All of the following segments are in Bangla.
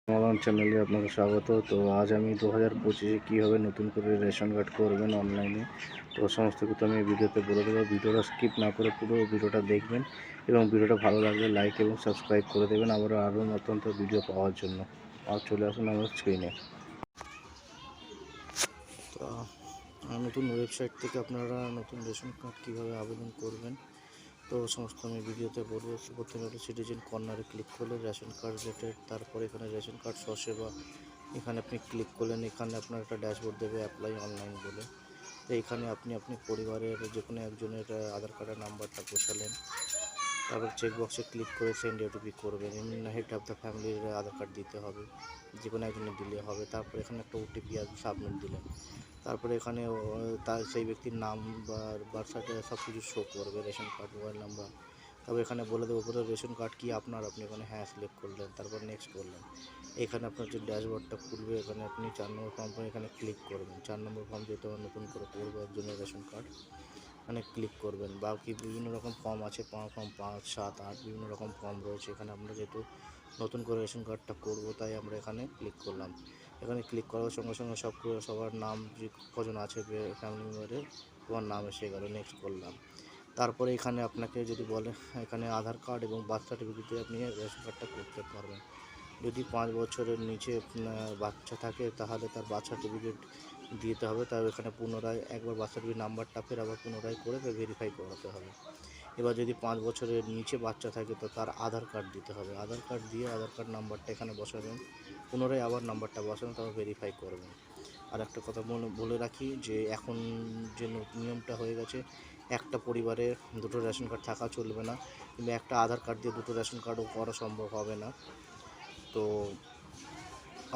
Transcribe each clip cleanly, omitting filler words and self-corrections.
আমার চ্যানেলে আপনাকে স্বাগত। তো আজ আমি 2025-এ কীভাবে নতুন করে রেশন কার্ড করবেন অনলাইনে, তো সমস্ত কিছু আমি এই ভিডিওতে বলে দেবো। ভিডিওটা স্কিপ না করে পুরো ভিডিওটা দেখবেন এবং ভিডিওটা ভালো লাগলে লাইক এবং সাবস্ক্রাইব করে দেবেন আরও নতুন ভিডিও পাওয়ার জন্য। আর চলে আসুন আমার স্ক্রিনে। তো নতুন ওয়েবসাইট থেকে আপনারা নতুন রেশন কার্ড কীভাবে আবেদন করবেন, তো সমস্ত আমি ভিডিওতে বলবো। প্রথমে আপনি সিটিজেন কর্নারে ক্লিক করলে রেশন কার্ড রিলেটেড, তারপরে এখানে রেশন কার্ড স্বসেবা এখানে আপনি ক্লিক করলেন। এখানে আপনার একটা ড্যাশবোর্ড দেবে অ্যাপ্লাই অনলাইন বলে। তো এখানে আপনি পরিবারের যে কোনো একজনের আধার কার্ডের নাম্বারটা বসালেন। তারপর চেকবক্সে ক্লিক করে সেন্ড ওটিপি করবেন। হেড অফ দ্য ফ্যামিলির আধার কার্ড দিতে হবে, যে কোনো একজনের দিলে হবে। তারপর এখানে একটা ওটিপি আসবে, সাবমিট দিলেন। তারপরে এখানে তার সেই ব্যক্তির নাম বা বার্থ সার্টিফিকেট সব কিছু শো করবে, রেশন কার্ড, মোবাইল নাম্বার। তবে এখানে বলে দেবো উপরে রেশন কার্ড কি আপনার, আপনি এখানে হ্যাঁ সিলেক্ট করলেন, তারপর নেক্সট করলেন। এখানে আপনার যে ড্যাশবোর্ডটা খুলবে, এখানে আপনি 4 নম্বর ফর্ম এখানে ক্লিক করবেন। 4 নম্বর ফর্ম যেহেতু আমার নতুন করে করবো একজনের রেশন কার্ড, এখানে ক্লিক করবেন। বাকি বিভিন্ন রকম ফর্ম আছে, ফর্ম 5, 7, 8 বিভিন্ন রকম ফর্ম রয়েছে। এখানে আমরা যেহেতু নতুন করে রেশন কার্ডটা করবো, তাই আমরা এখানে ক্লিক করলাম। এখানে ক্লিক করার সঙ্গে সঙ্গে সবার নাম যে কজন আছে ফ্যামিলি মেম্বারে, তোমার নাম এসে গেল, নেক্সট করলাম। তারপরে এখানে আপনাকে যদি বলে এখানে আধার কার্ড এবং বার্থ সার্টিফিকেট দিয়ে আপনি রেশন কার্ডটা করতে পারবেন। যদি 5 বছরের নিচে বাচ্চা থাকে, তাহলে তার বার্থ সার্টিফিকেট দিতে হবে। তাও এখানে পুনরায় একবার বার্থ সার্টিফিকেট নাম্বারটা ফের আবার পুনরায় করে ভেরিফাই করাতে হবে। এবার যদি 5 বছরের নিচে বাচ্চা থাকে, তো তার আধার কার্ড দিতে হবে। আধার কার্ড দিয়ে আধার কার্ড নাম্বারটা এখানে বসাবেন, পুনরায় আবার নাম্বারটা বসাবেন, তারপর ভেরিফাই করবেন। আর একটা কথা বলে রাখি যে এখন যে নিয়মটা হয়ে গেছে, একটা পরিবারে দুটো রেশন কার্ড থাকা চলবে না, কিন্তু একটা আধার কার্ড দিয়ে দুটো রেশন কার্ডও করা সম্ভব হবে না। তো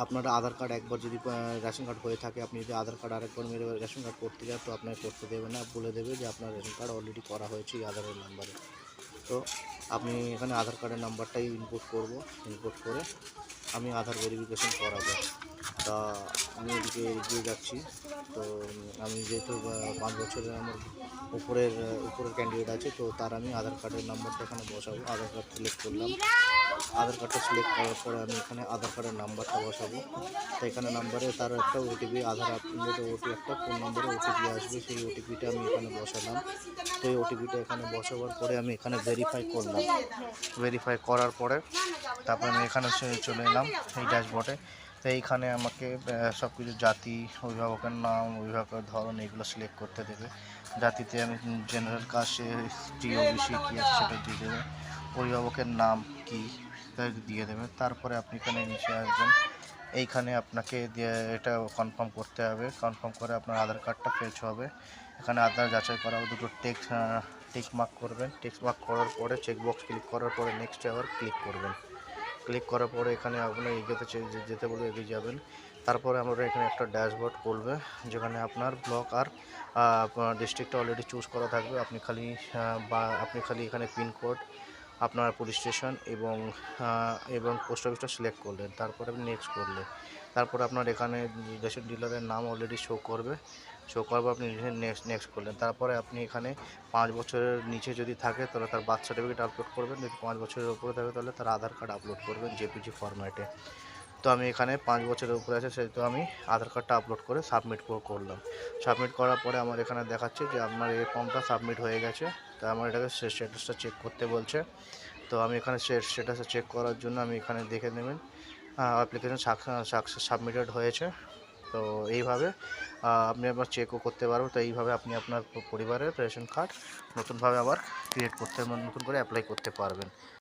আপনারা আধার কার্ড একবার যদি রেশন কার্ড হয়ে থাকে, আপনি যদি আধার কার্ড আরেকবার মেরে রেশন কার্ড করতে যান, তো আপনাকে করতে দেবে না, বলে দেবে যে আপনার রেশন কার্ড অলরেডি করা হয়েছে এই আধারের নাম্বারে। তো আপনি এখানে আধার কার্ডের নাম্বারটাই ইনপুট করে আমি আধার ভেরিফিকেশন করাবো। তা আমি এদিকে এগিয়ে যাচ্ছি। তো আমি যেহেতু 5 বছরের আমার উপরের ক্যান্ডিডেট আছে, তো তার আমি আধার কার্ডের নাম্বারটা এখানে বসাবো। আধার কার্ড সিলেক্ট করলাম। আধার কার্ডটা সিলেক্ট করার পরে আমি এখানে আধার কার্ডের নাম্বারটা বসাবো। তো এখানে নাম্বারে তার একটা ওটিপি, আধার আপডেট একটা ফোন নম্বরে ওটিপি আসবে, সেই ওটিপিটা আমি এখানে বসালাম। তো এই ওটিপিটা এখানে বসাবার পরে আমি এখানে ভেরিফাই করলাম। ভেরিফাই করার পরে তারপরে আমি এখানে চলে এলাম এই ড্যাশবোর্ডে। তো এইখানে আমাকে সব কিছু জাতি, অভিভাবকের নাম, অভিভাবকের ধরন এগুলো সিলেক্ট করতে দেবে। জাতিতে আমি জেনারেল কাস্ট, এসটি, ওবিসি কী আছে সেটা দিয়ে দেবে। অভিভাবকের নাম কী দিয়ে দেবে। তারপরে আপনি এখানে নিচে আসবেন। এইখানে আপনাকে এটা কনফার্ম করতে হবে। কনফার্ম করে আপনার আধার কার্ডটা ফেচ হবে। এখানে আধার যাচাই করা হবে, দুটো টিক মার্ক করবেন। টিক মার্ক করার পরে চেকবক্স ক্লিক করার পরে নেক্সট আবার ক্লিক করবেন। ক্লিক করার পরে এখানে আপনার যেতে বলবে, এগিয়ে যাবেন। তারপরে আমরা এখানে একটা ড্যাশবোর্ড খুলবে, যেখানে আপনার ব্লক আর ডিস্ট্রিক্টটা অলরেডি চুজ করা থাকবে। আপনি খালি এখানে পিনকোড, আপনার পুলিশ স্টেশন এবং পোস্ট অফিসটা সিলেক্ট করলেন। তারপরে আপনি নেক্সট করলেন। তারপরে আপনার এখানে রেশন ডিলারের নাম অলরেডি শো করবে। আপনি নেক্সট করলেন। তারপরে আপনি এখানে 5 বছরের নিচে যদি থাকে, তাহলে তার বার্থ সার্টিফিকেট আপলোড করবেন। যদি 5 বছরের উপরে থাকে, তাহলে তার আধার কার্ড আপলোড করবেন জেপিজি ফরম্যাটে। তো আমি এখানে 5 বছরের উপরে আছে, সেহেতু আমি আধার কার্ডটা আপলোড করে সাবমিট করলাম। সাবমিট করার পরে আমার এখানে দেখাচ্ছে যে আপনার এই ফর্মটা সাবমিট হয়ে গেছে। তো আমার এটাকে স্ট্যাটাসটা চেক করতে বলছে। তো আমি এখানে স্ট্যাটাসটা চেক করার জন্য আমি এখানে দেখে নেবেন অ্যাপ্লিকেশন সাবমিটেড হয়েছে। তো এইভাবে আপনি আবার চেকও করতে পারবেন। তো এইভাবে আপনি আপনার পরিবারের রেশন কার্ড নতুনভাবে আবার নতুন করে অ্যাপ্লাই করতে পারবেন।